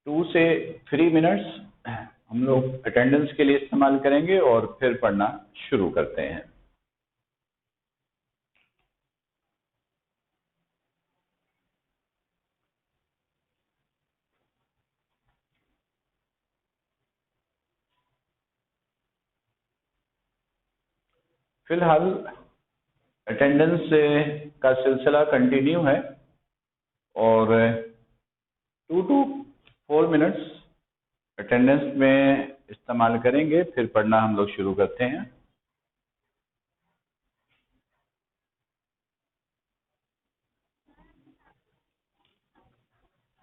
2 से 3 मिनट्स हम लोग अटेंडेंस के लिए इस्तेमाल करेंगे और फिर पढ़ना शुरू करते हैं। फिलहाल अटेंडेंस का सिलसिला कंटिन्यू है और 2 to 4 मिनट्स अटेंडेंस में इस्तेमाल करेंगे, फिर पढ़ना हम लोग शुरू करते हैं।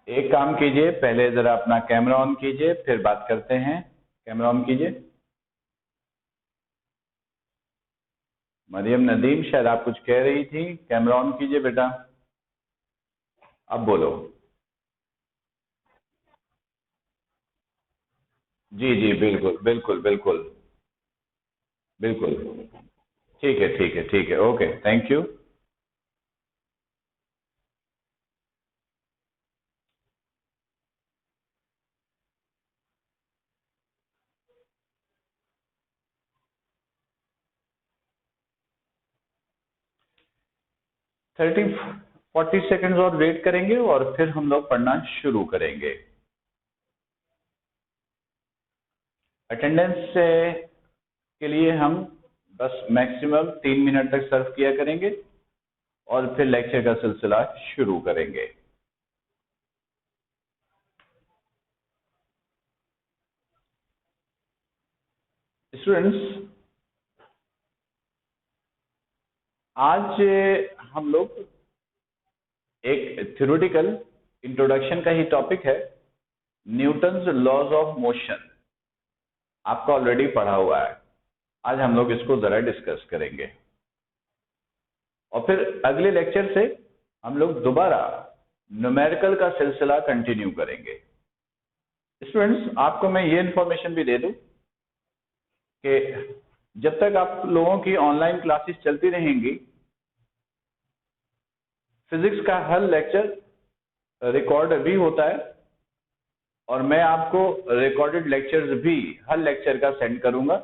एक काम कीजिए, पहले जरा अपना कैमरा ऑन कीजिए, फिर बात करते हैं। कैमरा ऑन कीजिए। मरियम नदीम, शायद आप कुछ कह रही थी। कैमरा ऑन कीजिए बेटा, अब बोलो। जी जी, बिल्कुल बिल्कुल बिल्कुल बिल्कुल। ठीक है ठीक है ठीक है, okay, thank you. Thirty 40 seconds और वेट करेंगे और फिर हम लोग पढ़ना शुरू करेंगे। अटेंडेंस के लिए हम बस मैक्सिमम 3 मिनट तक सर्व किया करेंगे और फिर लेक्चर का सिलसिला शुरू करेंगे। स्टूडेंट्स, आज हम लोग एक थ्योरेटिकल इंट्रोडक्शन का ही टॉपिक है, न्यूटन्स लॉज ऑफ मोशन। आपका ऑलरेडी पढ़ा हुआ है, आज हम लोग इसको जरा डिस्कस करेंगे और फिर अगले लेक्चर से हम लोग दोबारा न्यूमेरिकल का सिलसिला कंटिन्यू करेंगे। स्टूडेंट्स, आपको मैं ये इंफॉर्मेशन भी दे दूं कि जब तक आप लोगों की ऑनलाइन क्लासेस चलती रहेंगी, फिजिक्स का हर लेक्चर रिकॉर्ड भी होता है और मैं आपको रिकॉर्डेड लेक्चर्स भी हर लेक्चर का सेंड करूंगा,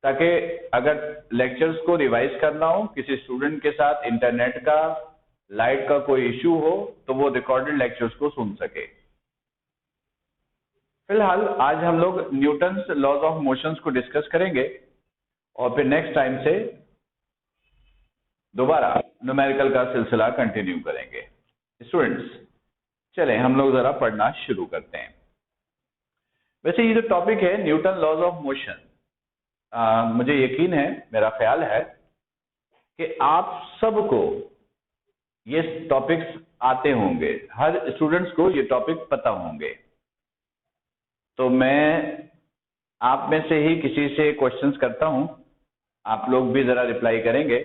ताकि अगर लेक्चर्स को रिवाइज करना हो, किसी स्टूडेंट के साथ इंटरनेट का, लाइट का कोई इश्यू हो, तो वो रिकॉर्डेड लेक्चर्स को सुन सके। फिलहाल आज हम लोग न्यूटन्स लॉज ऑफ मोशंस को डिस्कस करेंगे और फिर नेक्स्ट टाइम से दोबारा न्यूमेरिकल का सिलसिला कंटिन्यू करेंगे। स्टूडेंट्स, चलें हम लोग जरा पढ़ना शुरू करते हैं। वैसे ये जो टॉपिक है न्यूटन लॉज ऑफ मोशन, मुझे यकीन है, मेरा ख्याल है कि आप सबको ये टॉपिक्स आते होंगे, हर स्टूडेंट्स को ये टॉपिक पता होंगे। तो मैं आप में से ही किसी से क्वेश्चंस करता हूं, आप लोग भी जरा रिप्लाई करेंगे।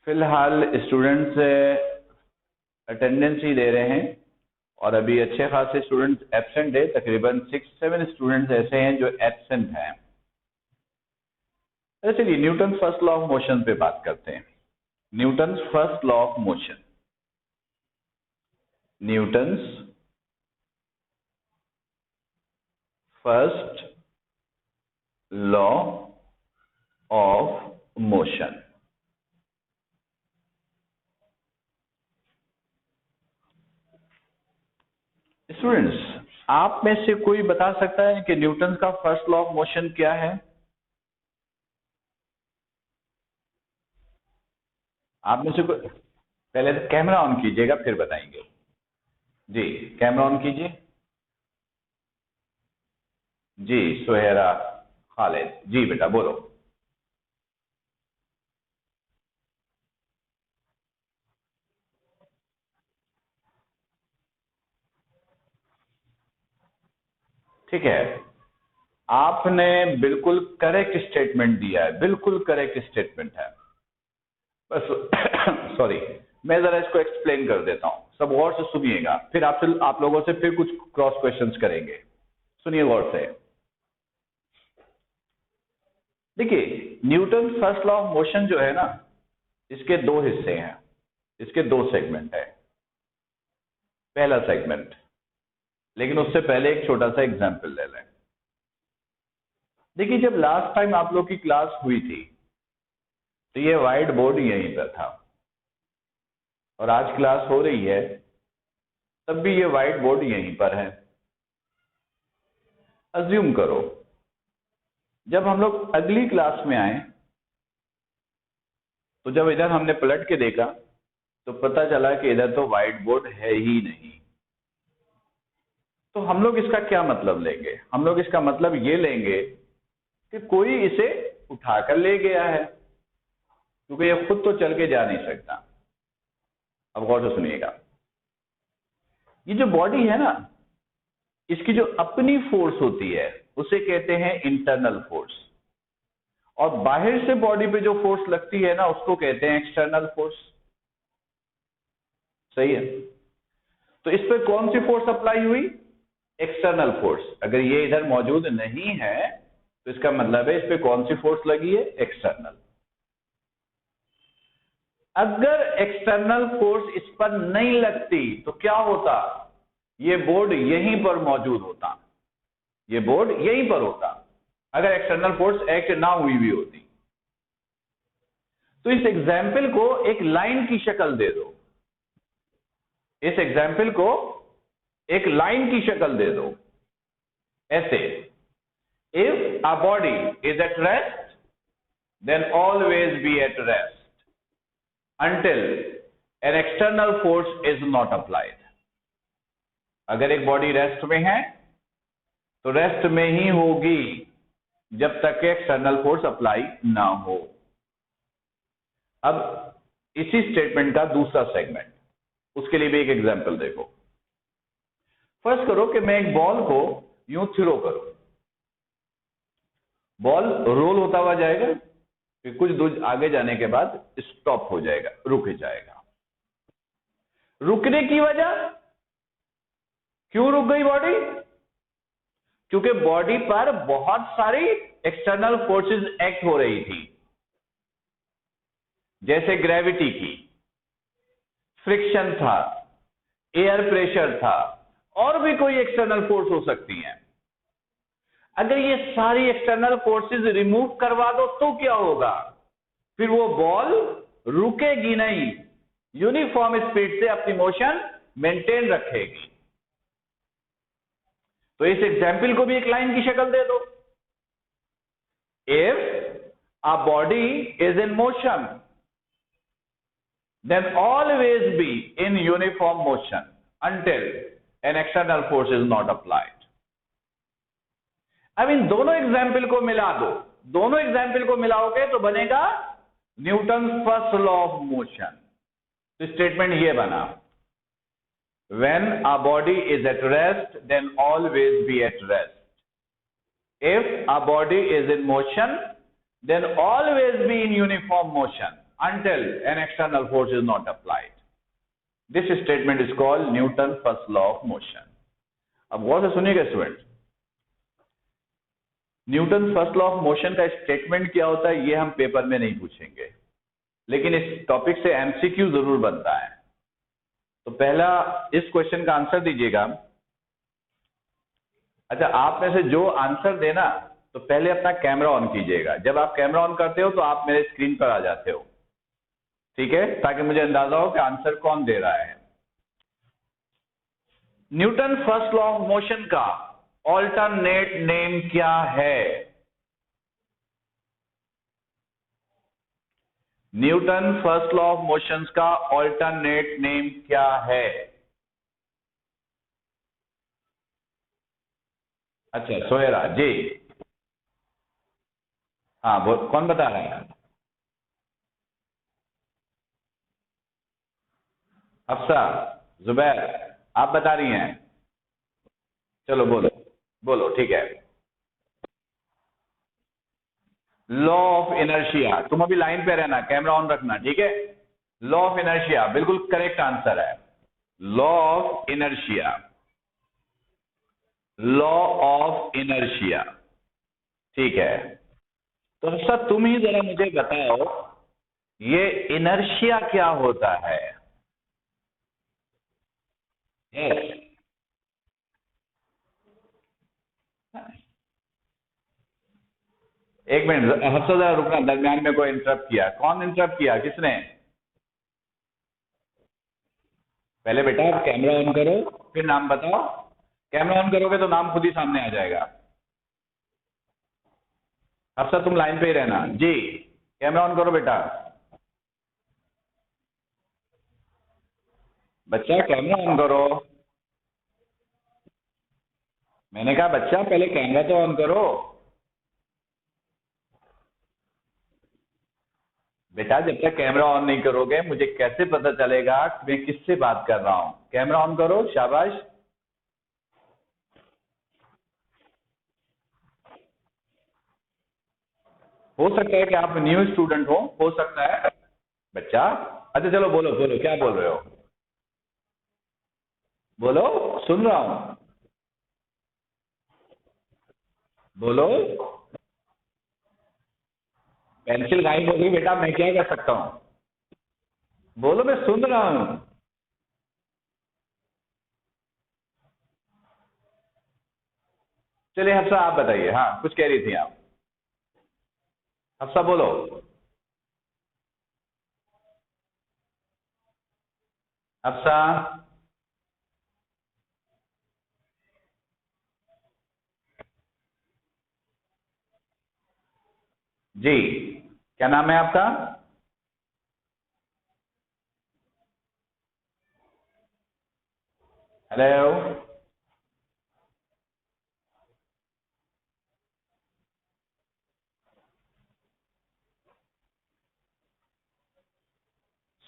फिलहाल स्टूडेंट्स अटेंडेंस ही दे रहे हैं और अभी अच्छे खासे स्टूडेंट्स एब्सेंट है, तकरीबन 6-7 स्टूडेंट्स ऐसे हैं जो एब्सेंट हैं। चलिए Newton first law of motion पे बात करते हैं। Newton first law of motion, Newton's first law of motion. Students, आप में से कोई बता सकता है कि न्यूटन का फर्स्ट लॉ ऑफ मोशन क्या है? आप में से कोई, पहले तो कैमरा ऑन कीजिएगा फिर बताएंगे। जी, कैमरा ऑन कीजिए। जी, सुहेरा खालिद, जी बेटा बोलो। ठीक है, आपने बिल्कुल करेक्ट स्टेटमेंट दिया है, बिल्कुल करेक्ट स्टेटमेंट है। बस सॉरी, मैं जरा इसको एक्सप्लेन कर देता हूं, सब गौर से सुनिएगा, फिर आपसे, आप लोगों से फिर कुछ क्रॉस क्वेश्चंस करेंगे। सुनिए गौर से। देखिए, Newton first law of motion जो है ना, इसके दो हिस्से हैं, इसके दो सेगमेंट है। पहला सेगमेंट, लेकिन उससे पहले एक छोटा सा एग्जाम्पल ले लें। देखिए, जब लास्ट टाइम आप लोग की क्लास हुई थी तो ये व्हाइट बोर्ड यहीं पर था, और आज क्लास हो रही है तब भी ये व्हाइट बोर्ड यहीं पर है। अज्यूम करो जब हम लोग अगली क्लास में आए तो जब इधर हमने पलट के देखा तो पता चला कि इधर तो व्हाइट बोर्ड है ही नहीं। तो हम लोग इसका क्या मतलब लेंगे? हम लोग इसका मतलब ये लेंगे कि कोई इसे उठाकर ले गया है, क्योंकि ये खुद तो चल के जा नहीं सकता। अब गौर से सुनिएगा, ये जो बॉडी है ना, इसकी जो अपनी फोर्स होती है उसे कहते हैं इंटरनल फोर्स, और बाहर से बॉडी पे जो फोर्स लगती है ना उसको कहते हैं एक्सटर्नल फोर्स। सही है? तो इस पे कौन सी फोर्स अप्लाई हुई? External force. अगर ये इधर मौजूद नहीं है तो इसका मतलब है इस पे कौन सी फोर्स लगी है? एक्सटर्नल। अगर एक्सटर्नल फोर्स इस पर नहीं लगती तो क्या होता? ये बोर्ड यहीं पर मौजूद होता, ये बोर्ड यहीं पर होता, अगर एक्सटर्नल फोर्स एक्ट ना हुई भी होती। तो इस एग्जाम्पल को एक लाइन की शक्ल दे दो, इस एग्जाम्पल को एक लाइन की शक्ल दे दो, ऐसे। If a body is at rest then always be at rest until an external force is not applied। अगर एक बॉडी रेस्ट में है तो रेस्ट में ही होगी जब तक कि एक्सटर्नल फोर्स अप्लाई ना हो। अब इसी स्टेटमेंट का दूसरा सेगमेंट, उसके लिए भी एक एग्जांपल देखो। फर्स्ट करो कि मैं एक बॉल को यूं थ्रो करूं, बॉल रोल होता हुआ जाएगा, फिर कुछ दूर आगे जाने के बाद स्टॉप हो जाएगा, रुक जाएगा। रुकने की वजह, क्यों रुक गई बॉडी? क्योंकि बॉडी पर बहुत सारी एक्सटर्नल फोर्सेस एक्ट हो रही थी, जैसे ग्रेविटी की, फ्रिक्शन था, एयर प्रेशर था, और भी कोई एक्सटर्नल फोर्स हो सकती है। अगर ये सारी एक्सटर्नल फोर्सेस रिमूव करवा दो तो क्या होगा? फिर वो बॉल रुकेगी नहीं, यूनिफॉर्म स्पीड से अपनी मोशन मेंटेन रखेगी। तो इस एग्जाम्पल को भी एक लाइन की शक्ल दे दो। If a body is in motion then always be in uniform motion until an external force is not applied। अब इन दोनों एग्जाम्पल को मिला दो, दोनों एग्जाम्पल को मिलाओगे तो बनेगा Newton first law of motion. तो स्टेटमेंट ये बना, when a body is at rest then always be at rest, if a body is in motion then always be in uniform motion until an external force is not applied। This statement is called Newton's first law of motion। अब गौर से सुनिएगा student, Newton first law of motion का statement क्या होता है ये हम paper में नहीं पूछेंगे, लेकिन इस टॉपिक से एमसीक्यू जरूर बनता है। तो पहला इस क्वेश्चन का आंसर दीजिएगा। अच्छा, आप में से जो आंसर देना तो पहले अपना कैमरा ऑन कीजिएगा। जब आप कैमरा ऑन करते हो तो आप मेरे स्क्रीन पर आ जाते हो, ठीक है, ताकि मुझे अंदाजा हो कि आंसर कौन दे रहा है। Newton first law of motion का ऑल्टरनेट नेम क्या है? Newton first law of motions का ऑल्टरनेट नेम क्या है? अच्छा, सोहेरा जी, हाँ कौन बता रहा है? अफसा, जुबैर, आप बता रही हैं? चलो बोलो बोलो, ठीक है। लॉ ऑफ इनर्शिया, तुम अभी लाइन पे रहना, कैमरा ऑन रखना, ठीक है। लॉ ऑफ इनर्शिया बिल्कुल करेक्ट आंसर है। Law of inertia, law of inertia, ठीक है। तो अच्छा तुम ही जरा मुझे बताओ, ये इनर्शिया क्या होता है? यस, एक मिनट हफ्सा जरा रुकना, दरमियान में कोई इंटरप्ट किया, कौन इंटरप्ट किया, किसने? पहले बेटा कैमरा ऑन करो, फिर नाम बताओ। कैमरा ऑन करोगे तो नाम खुद ही सामने आ जाएगा। हफ्सा तुम लाइन पे ही रहना जी। कैमरा ऑन करो बेटा। बच्चा कैमरा ऑन करो। मैंने कहा बच्चा पहले कैमरा तो ऑन करो। बेटा जब तक कैमरा ऑन नहीं करोगे मुझे कैसे पता चलेगा कि मैं किससे बात कर रहा हूं? कैमरा ऑन करो, शाबाश। हो सकता है कि आप न्यू स्टूडेंट हो सकता है बच्चा। अच्छा चलो बोलो बोलो, क्या बोल रहे हो? बोलो, सुन रहा हूं, बोलो। पेंसिल गायब हो गई बेटा, मैं क्या कर सकता हूं? बोलो, मैं सुन रहा हूं। चलिए हफ्सा आप बताइए, हाँ कुछ कह रही थी आप, हफ्सा बोलो। हफ्सा जी, क्या नाम है आपका? हेलो,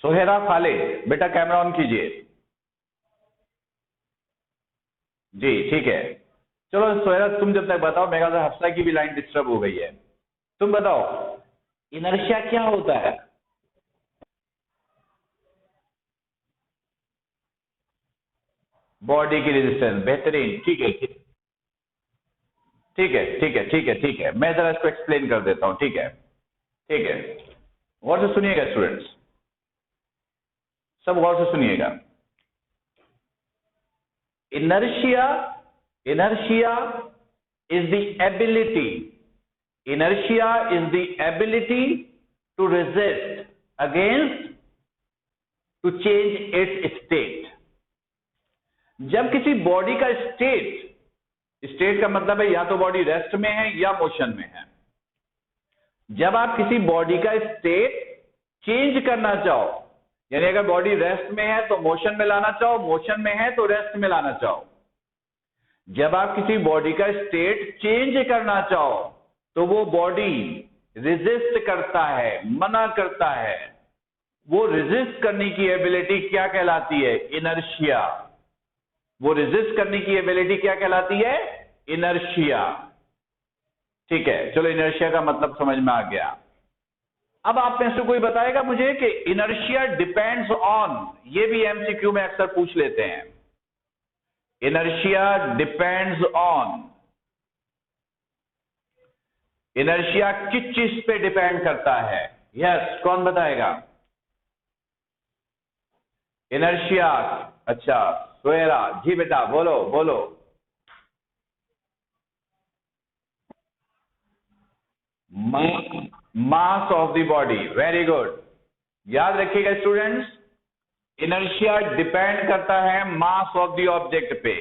सोहेरा खालिद। बेटा कैमरा ऑन कीजिए। जी ठीक है। चलो सोहेरा तुम जब तक बताओ, मेरा तो हफ्सा की भी लाइन डिस्टर्ब हो गई है। तुम बताओ इनर्शिया क्या होता है? बॉडी की रेजिस्टेंस, बेहतरीन, ठीक है ठीक है ठीक है ठीक है ठीक है, मैं जरा इसको एक्सप्लेन कर देता हूं, ठीक है ठीक है। गौर से सुनिएगा स्टूडेंट्स, सब गौर से सुनिएगा। Inertia, inertia is the ability, inertia is the ability to resist against, to change its state। जब किसी बॉडी का स्टेट, स्टेट का मतलब है या तो बॉडी रेस्ट में है या मोशन में है। जब आप किसी बॉडी का स्टेट चेंज करना चाहो, यानी अगर बॉडी रेस्ट में है तो मोशन में लाना चाहो, मोशन में है तो रेस्ट में लाना चाहो, जब आप किसी बॉडी का स्टेट चेंज करना चाहो तो वो बॉडी रेजिस्ट करता है, मना करता है। वो रेजिस्ट करने की एबिलिटी क्या कहलाती है? इनर्शिया। वो रेजिस्ट करने की एबिलिटी क्या कहलाती है? इनर्शिया। ठीक है, चलो इनर्शिया का मतलब समझ में आ गया। अब आप में से कोई बताएगा मुझे कि इनर्शिया डिपेंड्स ऑन, ये भी एमसीक्यू में अक्सर पूछ लेते हैं, इनर्शिया डिपेंड्स ऑन, इनर्शिया किस चीज पे डिपेंड करता है? यस, कौन बताएगा? इनर्शिया, अच्छा सोहेरा जी बेटा बोलो बोलो। Mass of the body, very good. याद रखिएगा स्टूडेंट्स, इनर्शिया डिपेंड करता है मास ऑफ द ऑब्जेक्ट पे,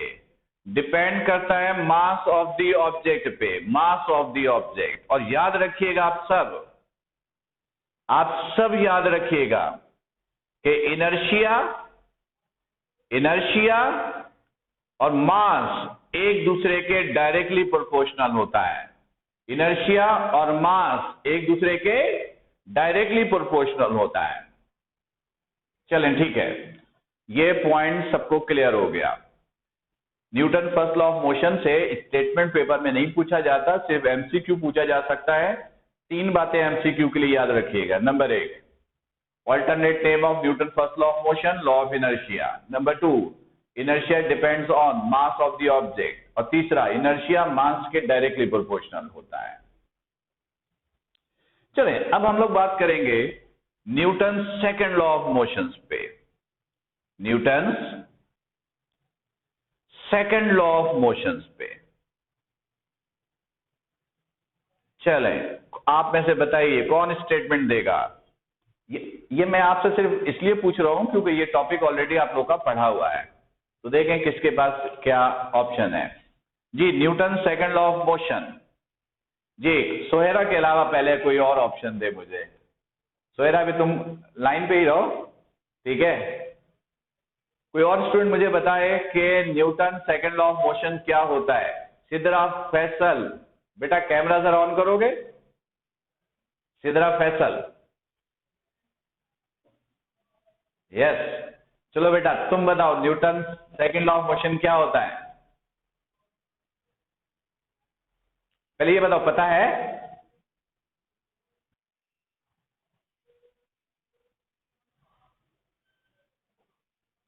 डिपेंड करता है मास ऑफ द ऑब्जेक्ट पे, मास ऑफ द ऑब्जेक्ट। और याद रखिएगा आप सब याद रखिएगा कि इनर्शिया, इनर्शिया और मास एक दूसरे के डायरेक्टली प्रोपोर्शनल होता है। इनर्शिया और मास एक दूसरे के डायरेक्टली प्रोपोर्शनल होता है। चलें ठीक है, ये पॉइंट सबको क्लियर हो गया। Newton first law of motion से स्टेटमेंट पेपर में नहीं पूछा जाता, सिर्फ एमसीक्यू पूछा जा सकता है। 3 बातें एमसीक्यू के लिए याद रखिएगा। Number 1, alternate name of Newton first law of motion, law of inertia। Number 2, inertia depends on mass of the object। और तीसरा, inertia mass के डायरेक्टली प्रोपोर्शनल होता है। चलें, अब हम लोग बात करेंगे Newton second law of motions पे। Newton second law of motions पे। चलें, आप में से बताइए कौन स्टेटमेंट देगा। ये मैं आपसे सिर्फ इसलिए पूछ रहा हूं क्योंकि ये टॉपिक ऑलरेडी आप लोग का पढ़ा हुआ है, तो देखें किसके पास क्या ऑप्शन है। जी, Newton second law of motion. जी, सोहेरा के अलावा पहले कोई और ऑप्शन दे मुझे। सोहेरा, भी तुम लाइन पे ही रहो, ठीक है। कोई और स्टूडेंट मुझे बताए कि Newton second law of motion क्या होता है। सिद्रा फैसल, बेटा कैमरा जरा ऑन करोगे। सिद्रा फैसल, यस। चलो बेटा तुम बताओ Newton second law of motion क्या होता है। पहले ये बताओ, पता है?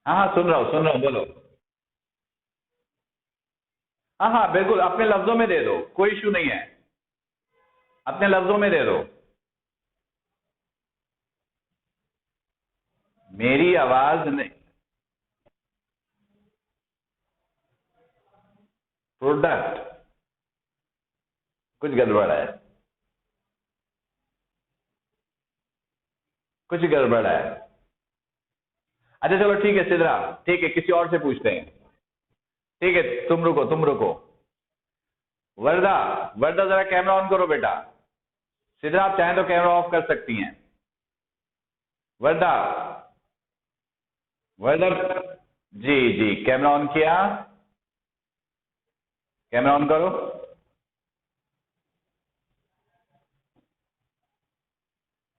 हाँ हाँ, सुन रहा हूं, बोलो। हाँ हाँ बिल्कुल, अपने लफ्जों में दे दो, कोई इशू नहीं है, अपने लफ्जों में दे दो। मेरी आवाज नहीं। प्रोडक्ट, कुछ गड़बड़ है, कुछ गड़बड़ है। अच्छा चलो ठीक है सिद्रा, ठीक है, किसी और से पूछते हैं। ठीक है, तुम रुको। वर्दा, वर्दा जरा कैमरा ऑन करो बेटा। सिद्रा आप चाहें तो कैमरा ऑफ कर सकती हैं। वर्दा, वर्दा, जी जी, कैमरा ऑन किया, कैमरा ऑन करो।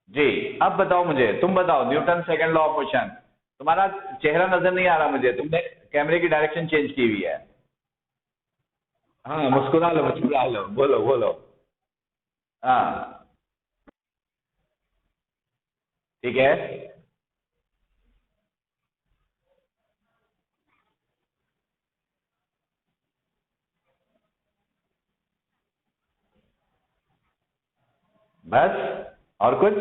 जी, अब बताओ मुझे, तुम बताओ Newton second law of motion. तुम्हारा चेहरा नजर नहीं आ रहा मुझे, तुमने कैमरे की डायरेक्शन चेंज की हुई है। हाँ, मुस्कुरा लो, बोलो बोलो। हाँ, ठीक है। बस, और कुछ?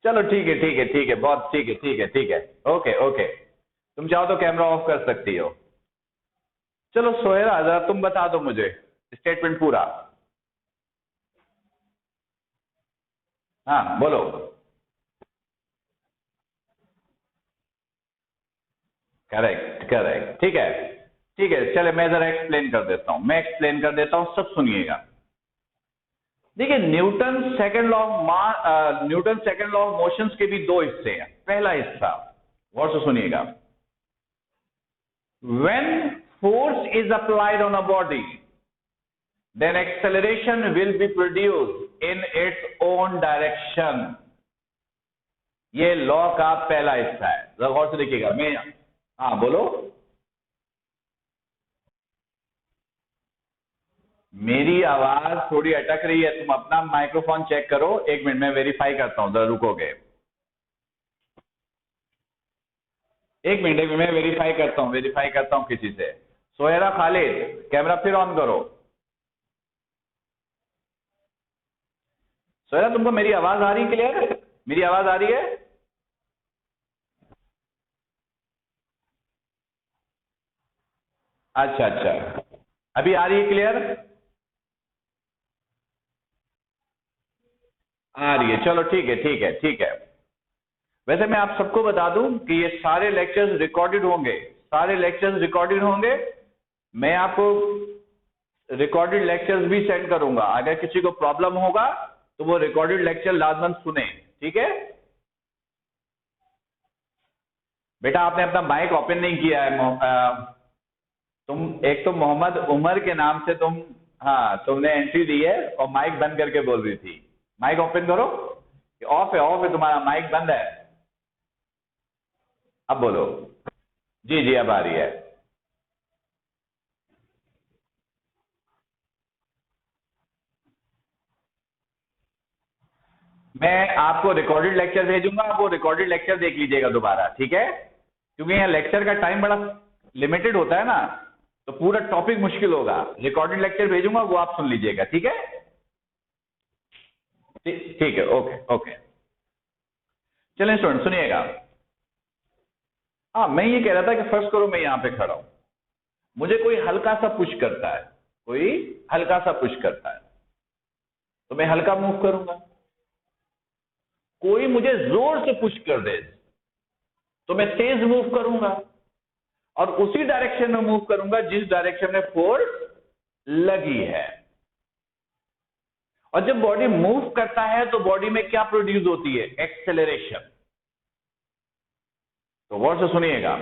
चलो ठीक है, बहुत ठीक है। ओके ओके, तुम चाहो तो कैमरा ऑफ कर सकती हो। चलो सोहेरा, जरा तुम बता दो मुझे स्टेटमेंट पूरा। हाँ बोलो। करेक्ट करेक्ट, ठीक है, चले मैं जरा एक्सप्लेन कर देता हूं, सब सुनिएगा। देखिए, Newton second law of motions के भी दो हिस्से हैं। पहला हिस्सा गौर से सुनिएगा। When force is applied on a body, then acceleration will be produced in its own direction. ये लॉ का पहला हिस्सा है, जरा गौर से देखिएगा। मैं, हाँ बोलो। मेरी आवाज थोड़ी अटक रही है, तुम अपना माइक्रोफोन चेक करो। एक मिनट, मैं वेरीफाई करता हूं, जरा रुकोगे। एक मिनट, मैं वेरीफाई करता हूं किसी से। सोहेरा खालिद, कैमरा फिर ऑन करो। सोहेरा, तुमको मेरी आवाज आ रही है क्लियर? मेरी आवाज आ रही है? अच्छा अच्छा, अभी आ रही है क्लियर? आ रही है, चलो ठीक है। वैसे मैं आप सबको बता दूं कि ये सारे लेक्चर्स रिकॉर्डेड होंगे। मैं आपको रिकॉर्डेड लेक्चर्स भी सेंड करूंगा। अगर किसी को प्रॉब्लम होगा तो वो रिकॉर्डेड लेक्चर लाजमन सुने, ठीक है? बेटा आपने अपना माइक ओपन नहीं किया है। तुम एक तो मोहम्मद उमर के नाम से तुम, हाँ तुमने एंट्री दी है और माइक बंद करके बोल रही थी। माइक ओपन करो। ऑफ है तुम्हारा माइक, बंद है। अब बोलो। जी जी, अब आ रही है। मैं आपको रिकॉर्डेड लेक्चर भेजूंगा, आप वो रिकॉर्डेड लेक्चर देख लीजिएगा दोबारा, ठीक है? क्योंकि यहाँ लेक्चर का टाइम बड़ा लिमिटेड होता है ना, तो पूरा टॉपिक मुश्किल होगा। रिकॉर्डेड लेक्चर भेजूंगा, वो आप सुन लीजिएगा, ठीक है? ठीक है, ओके ओके। चलें स्टूडेंट सुनिएगा। हाँ, मैं ये कह रहा था कि फर्स्ट करो मैं यहां पे खड़ा हूं, मुझे कोई हल्का सा पुश करता है, कोई हल्का सा पुश करता है, तो मैं हल्का मूव करूंगा। कोई मुझे जोर से पुश कर दे तो मैं तेज मूव करूंगा, और उसी डायरेक्शन में मूव करूंगा जिस डायरेक्शन में फोर्स लगी है। और जब बॉडी मूव करता है तो बॉडी में क्या प्रोड्यूस होती है? एक्सेलरेशन। तो गौर से सुनिएगा,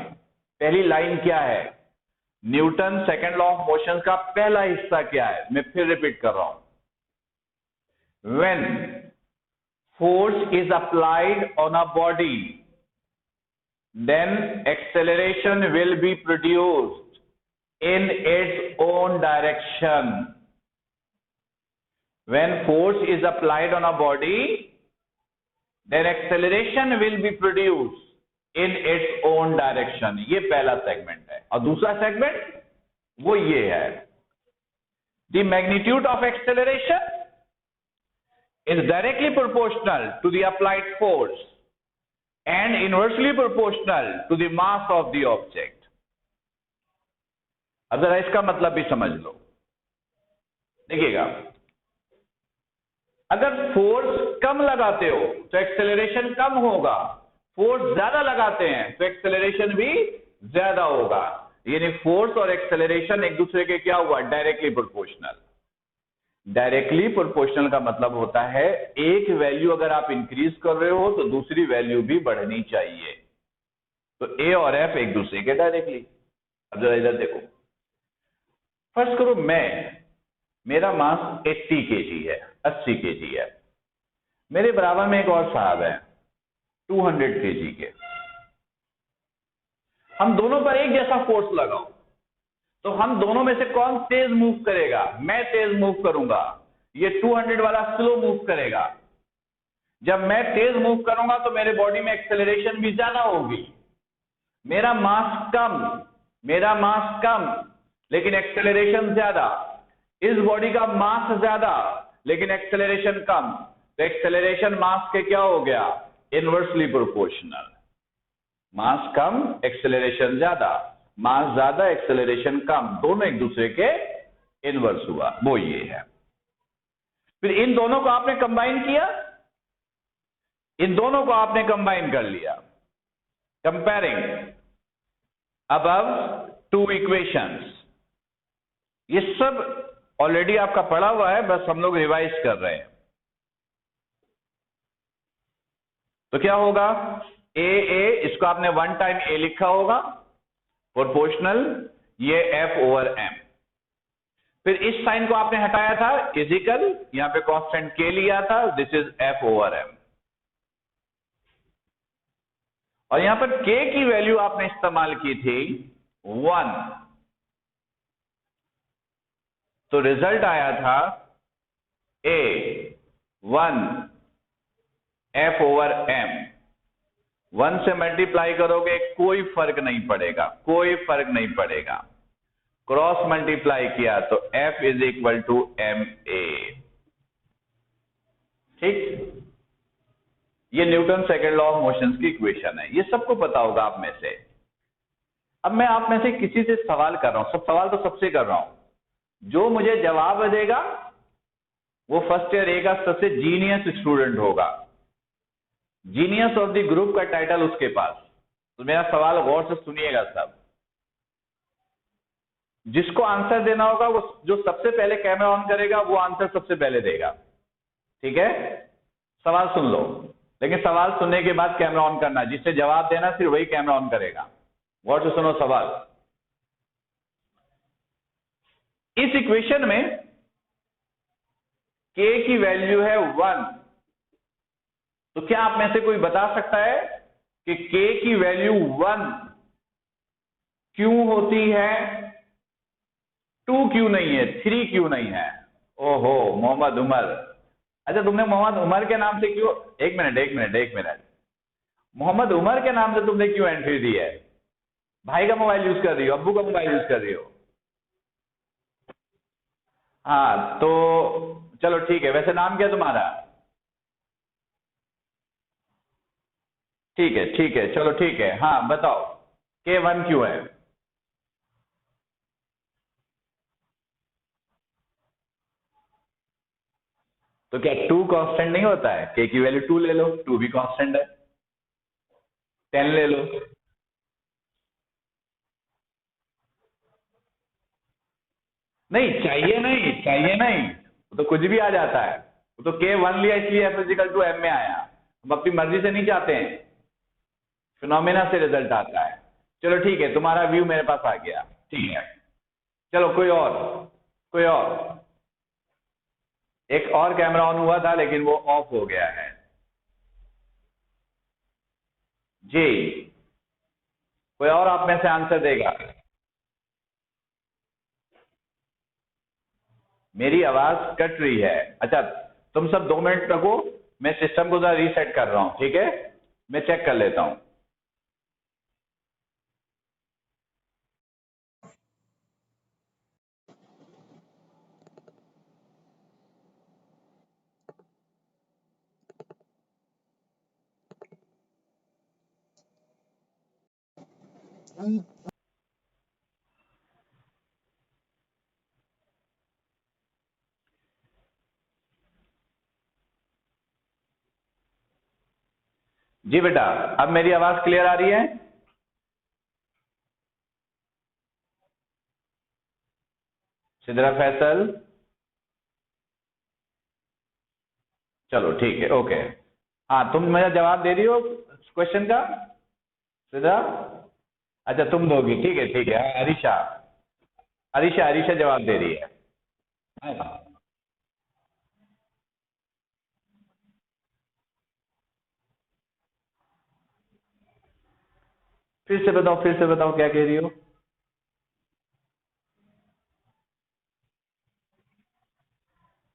पहली लाइन क्या है? Newton second law of motion का पहला हिस्सा क्या है? मैं फिर रिपीट कर रहा हूं। When force is applied on a body, then acceleration will be produced in its own direction. When force is applied on a body, then acceleration will be produced in its own direction. ये पहला segment है। और दूसरा segment वो ये है, the magnitude of acceleration is directly proportional to the applied force and inversely proportional to the mass of the object. अब जरा इसका मतलब भी समझ लो। देखिएगा, अगर फोर्स कम लगाते हो तो एक्सेलरेशन कम होगा, फोर्स ज्यादा लगाते हैं तो एक्सेलरेशन भी ज्यादा होगा। यानी फोर्स और एक्सेलरेशन एक दूसरे के क्या हुआ? Directly proportional. डायरेक्टली प्रोपोर्शनल का मतलब होता है एक वैल्यू अगर आप इंक्रीज कर रहे हो तो दूसरी वैल्यू भी बढ़नी चाहिए। तो ए और एफ एक दूसरे के डायरेक्टली। अब जरा इधर देखो, फर्स्ट करो मेरा मास 80 kg है, 80 kg है, मेरे बराबर में एक और साहब है 200 kg के। हम दोनों पर एक जैसा फोर्स लगाओ तो हम दोनों में से कौन तेज मूव करेगा? मैं तेज मूव करूंगा, ये 200 वाला स्लो मूव करेगा। जब मैं तेज मूव करूंगा तो मेरे बॉडी में एक्सेलरेशन भी ज्यादा होगी। मेरा मास कम लेकिन एक्सेलरेशन ज्यादा, इस बॉडी का मास ज्यादा लेकिन एक्सेलरेशन कम, तो एक्सेलरेशन मास के क्या हो गया? Inversely proportional. मास कम एक्सेलरेशन ज्यादा, मास ज्यादा एक्सेलरेशन कम, दोनों एक दूसरे के इनवर्स हुआ, वो ये है। फिर इन दोनों को आपने कंबाइन किया, इन दोनों को आपने कंबाइन कर लिया। कंपेयरिंग अबव टू इक्वेशंस, ये सब ऑलरेडी आपका पढ़ा हुआ है, बस हम लोग रिवाइज कर रहे हैं। तो क्या होगा? ए, इसको आपने वन टाइम ए लिखा होगा, प्रोपोर्शनल, ये एफ ओवर एम। फिर इस साइन को आपने हटाया था, इजिकल, यहां पे कांस्टेंट के लिया था, this is F over M. और यहां पर के की वैल्यू आपने इस्तेमाल की थी 1, तो रिजल्ट आया था ए 1 एफ ओवर एम। 1 से मल्टीप्लाई करोगे कोई फर्क नहीं पड़ेगा, कोई फर्क नहीं पड़ेगा। क्रॉस मल्टीप्लाई किया तो F is equal to M A. ठीक, ये Newton second law of motion की इक्वेशन है, ये सबको पता होगा आप में से। अब मैं आप में से किसी से सवाल कर रहा हूं, सब सवाल तो सबसे कर रहा हूं, जो मुझे जवाब देगा वो फर्स्ट ईयर ए का सबसे जीनियस स्टूडेंट होगा। जीनियस ऑफ द ग्रुप का टाइटल उसके पास। तो मेरा सवाल गौर से सुनिएगा सब। जिसको आंसर देना होगा वो जो सबसे पहले कैमरा ऑन करेगा वो आंसर सबसे पहले देगा। ठीक है, सवाल सुन लो, लेकिन सवाल सुनने के बाद कैमरा ऑन करना, जिससे जवाब देना सिर्फ वही कैमरा ऑन करेगा। गौर से सुनो सवाल। इस इक्वेशन में k की वैल्यू है 1, तो क्या आप में से कोई बता सकता है कि k की वैल्यू 1 क्यों होती है? 2 क्यों नहीं है? 3 क्यों नहीं है? ओहो, मोहम्मद उमर। अच्छा, तुमने मोहम्मद उमर के नाम से क्यों, एक मिनट, मोहम्मद उमर के नाम से तुमने क्यों एंट्री दी है? भाई का मोबाइल यूज कर रही हो, अब्बू का मोबाइल यूज कर रही हो? हाँ, तो चलो ठीक है। वैसे नाम क्या तुम्हारा? ठीक है, चलो ठीक है, हाँ बताओ K1 क्यों है? तो क्या 2 कांस्टेंट नहीं होता है? K की वैल्यू 2 ले लो, 2 भी कांस्टेंट है, 10 ले लो। नहीं चाहिए, नहीं चाहिए, नहीं वो तो कुछ भी आ जाता है, वो तो K1 लिया इसलिए F=m में आया, हम अपनी मर्जी से नहीं चाहते हैं, फिनोमिना से रिजल्ट आता है। चलो ठीक है, तुम्हारा व्यू मेरे पास आ गया, ठीक है। चलो कोई और, कोई और, एक और कैमरा ऑन हुआ था लेकिन वो ऑफ हो गया है जी। कोई और आप में से आंसर देगा? मेरी आवाज कट रही है? अच्छा, तुम सब 2 मिनट रखो, मैं सिस्टम को जरा रीसेट कर रहा हूं, ठीक है, मैं चेक कर लेता हूं। जी बेटा, अब मेरी आवाज क्लियर आ रही है? सिद्रा फैसल, चलो ठीक है, ओके। हाँ, तुम मेरा जवाब दे रही हो क्वेश्चन का सिद्रा? अच्छा तुम दोगी, ठीक है, हाँ, अरीशा, अरीशा, अरीशा जवाब दे रही है। हाँ, फिर से बताओ, फिर से बताओ क्या कह रही हो?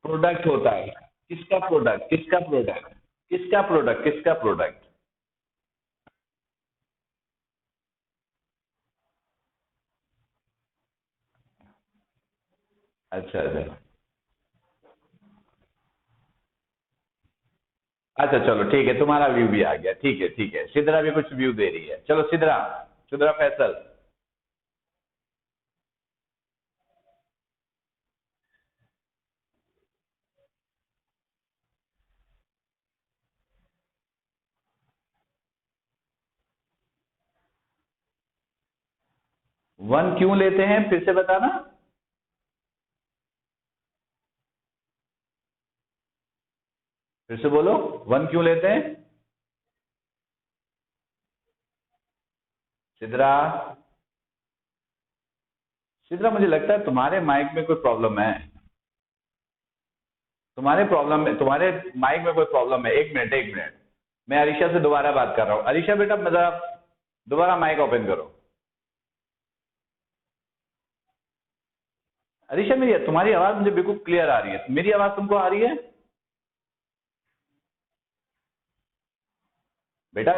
प्रोडक्ट होता है, किसका प्रोडक्ट, किसका प्रोडक्ट, किसका प्रोडक्ट, किसका प्रोडक्ट? अच्छा अच्छा, अच्छा चलो ठीक है, तुम्हारा व्यू भी आ गया, ठीक है ठीक है, सिद्रा भी कुछ व्यू दे रही है, चलो सिद्रा, सिद्रा फैसल। 1 क्यों लेते हैं, फिर से बताना? फिर से बोलो, 1 क्यों लेते हैं? सिद्रा, सिद्रा मुझे लगता है तुम्हारे माइक में कोई प्रॉब्लम है, तुम्हारे प्रॉब्लम में, तुम्हारे माइक में कोई प्रॉब्लम है। एक मिनट, एक मिनट, मैं अरीशा से दोबारा बात कर रहा हूँ। अरीशा बेटा जरा दोबारा माइक ओपन करो। अरीशा, मेरी तुम्हारी आवाज मुझे बिल्कुल क्लियर आ रही है, मेरी आवाज तुमको आ रही है? बेटा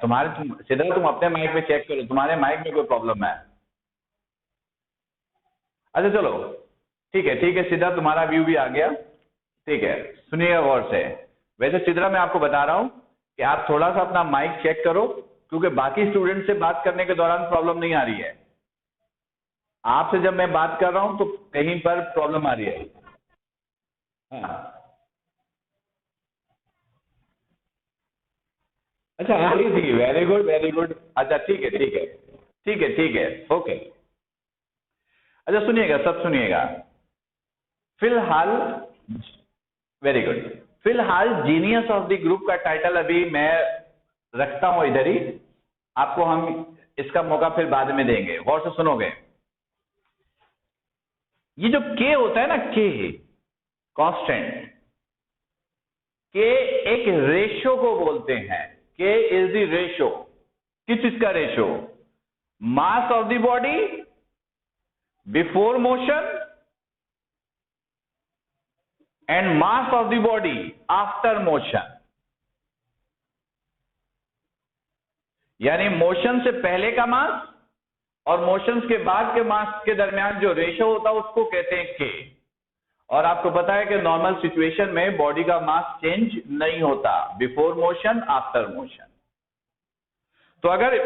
तुम्हारे सिद्रा तुम अपने माइक में चेक करो, तुम्हारे माइक में कोई प्रॉब्लम है? अच्छा चलो ठीक है सिद्रा, तुम्हारा व्यू भी आ गया, ठीक है। सुनिएगा गौर से, वैसे सिद्रा मैं आपको बता रहा हूं कि आप थोड़ा सा अपना माइक चेक करो, क्योंकि बाकी स्टूडेंट से बात करने के दौरान प्रॉब्लम नहीं आ रही है, आपसे जब मैं बात कर रहा हूं तो कहीं पर प्रॉब्लम आ रही है। हाँ, अच्छा आ रही थी, वेरी गुड वेरी गुड, अच्छा ठीक है ठीक है, ठीक है ठीक है, ओके। अच्छा सुनिएगा, सब सुनिएगा, फिलहाल, वेरी गुड, फिलहाल जीनियस ऑफ द ग्रुप का टाइटल अभी मैं रखता हूं इधर ही, आपको हम इसका मौका फिर बाद में देंगे, गौर से सुनोगे। ये जो के होता है ना, के कांस्टेंट, के एक रेशो को बोलते हैं, के इज द रेशो, किस चीज का ratio? Mass of the body before motion and mass of the body after motion. यानी मोशन से पहले का मास और मोशन के बाद के मास के दरमियान जो रेशो होता है उसको कहते हैं के। और आपको पता है कि नॉर्मल सिचुएशन में बॉडी का मास चेंज नहीं होता, बिफोर मोशन आफ्टर मोशन। तो अगर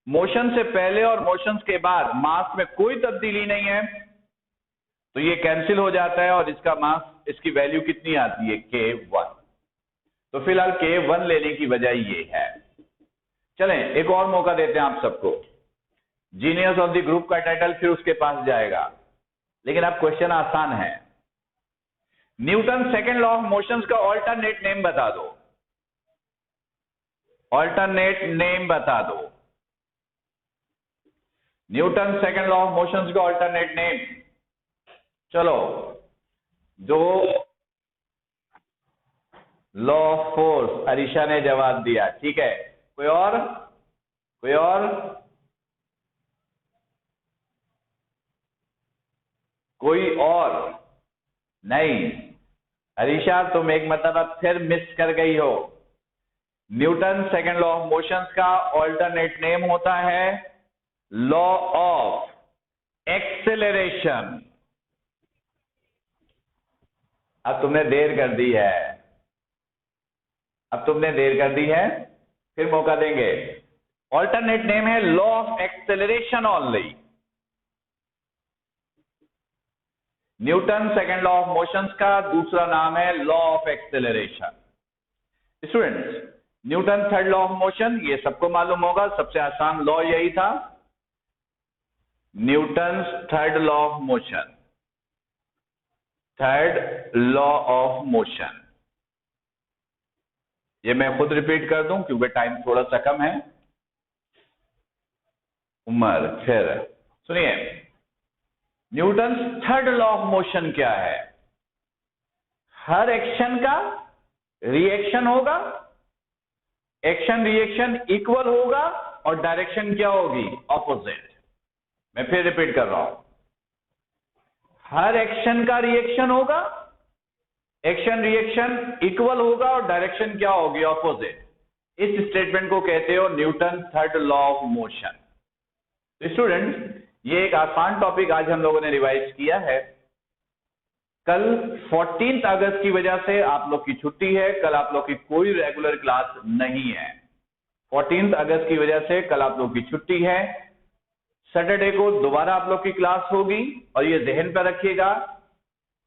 मोशन से पहले और मोशन के बाद मास में कोई तब्दीली नहीं है तो ये कैंसिल हो जाता है और इसका मास, इसकी वैल्यू कितनी आती है, K1। तो फिलहाल K1 लेने की वजह ये है। चलें एक और मौका देते हैं आप सबको। जीनियस ऑफ द ग्रुप का टाइटल फिर उसके पास जाएगा, लेकिन अब क्वेश्चन आसान है। Newton second law of motions का ऑल्टरनेट नेम बता दो, ऑल्टरनेट नेम बता दो। Newton second law of motions का ऑल्टरनेट नेम। चलो, जो लॉ ऑफ फोर्स, अरीशा ने जवाब दिया, ठीक है। कोई और? कोई और? कोई और? नहीं। अरीशा तुम एक मतलब फिर मिस कर गई हो। Newton second law of motions का ऑल्टरनेट नेम होता है लॉ ऑफ एक्सेलरेशन। अब तुमने देर कर दी है, अब तुमने देर कर दी है, फिर मौका देंगे। ऑल्टरनेट नेम है law of acceleration only. Newton second law of motions का दूसरा नाम है law of acceleration. Students, Newton third law of motion, ये सबको मालूम होगा, सबसे आसान लॉ यही था, Newton third law of motion. Third law of motion, ये मैं खुद रिपीट कर दूं क्योंकि टाइम थोड़ा सा कम है। उमर, फिर सुनिए, Newton third law of motion क्या है? हर एक्शन का रिएक्शन होगा, एक्शन रिएक्शन इक्वल होगा और डायरेक्शन क्या होगी, ऑपोजिट। मैं फिर रिपीट कर रहा हूं, हर एक्शन का रिएक्शन होगा, एक्शन रिएक्शन इक्वल होगा और डायरेक्शन क्या होगी, ऑपोजिट। इस स्टेटमेंट को कहते हो Newton third law of motion. तो स्टूडेंट्स, ये एक आसान टॉपिक आज हम लोगों ने रिवाइज किया है। कल 14 अगस्त की वजह से आप लोग की छुट्टी है, कल आप लोग की कोई रेगुलर क्लास नहीं है। 14 अगस्त की वजह से कल आप लोग की छुट्टी है। सैटरडे को दोबारा आप लोग की क्लास होगी और ये ध्यान पर रखिएगा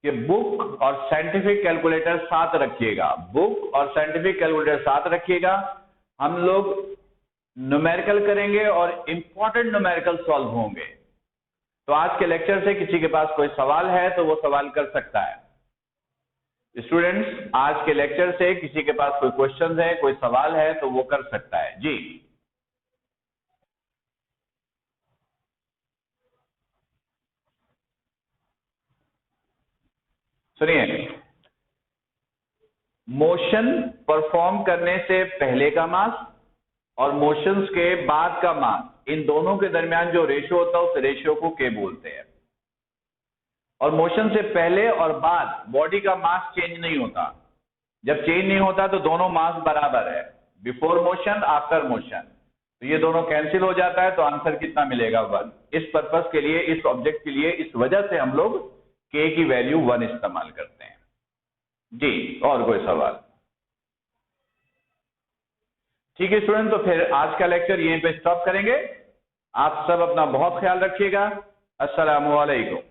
कि बुक और साइंटिफिक कैलकुलेटर साथ रखिएगा, बुक और साइंटिफिक कैलकुलेटर साथ रखिएगा। हम लोग न्यूमेरिकल करेंगे और इंपॉर्टेंट न्यूमेरिकल सॉल्व होंगे। तो आज के लेक्चर से किसी के पास कोई सवाल है तो वो सवाल कर सकता है। स्टूडेंट्स, आज के लेक्चर से किसी के पास कोई क्वेश्चन है, कोई सवाल है तो वो कर सकता है। जी, सुनिए, मोशन परफॉर्म करने से पहले का मास और मोशंस के बाद का मास, इन दोनों के दरमियान जो रेशियो होता है उस रेशियो को के बोलते हैं। और मोशन से पहले और बाद बॉडी का मास चेंज नहीं होता। जब चेंज नहीं होता तो दोनों मास बराबर है, बिफोर मोशन आफ्टर मोशन। तो ये दोनों कैंसिल हो जाता है, तो आंसर कितना मिलेगा, 1। इस पर्पस के लिए, इस ऑब्जेक्ट के लिए, इस वजह से हम लोग के की वैल्यू 1 इस्तेमाल करते हैं। जी, और कोई सवाल? ठीक है स्टूडेंट, तो फिर आज का लेक्चर यहीं पे स्टॉप करेंगे। आप सब अपना बहुत ख्याल रखिएगा। अस्सलामु अलैकुम।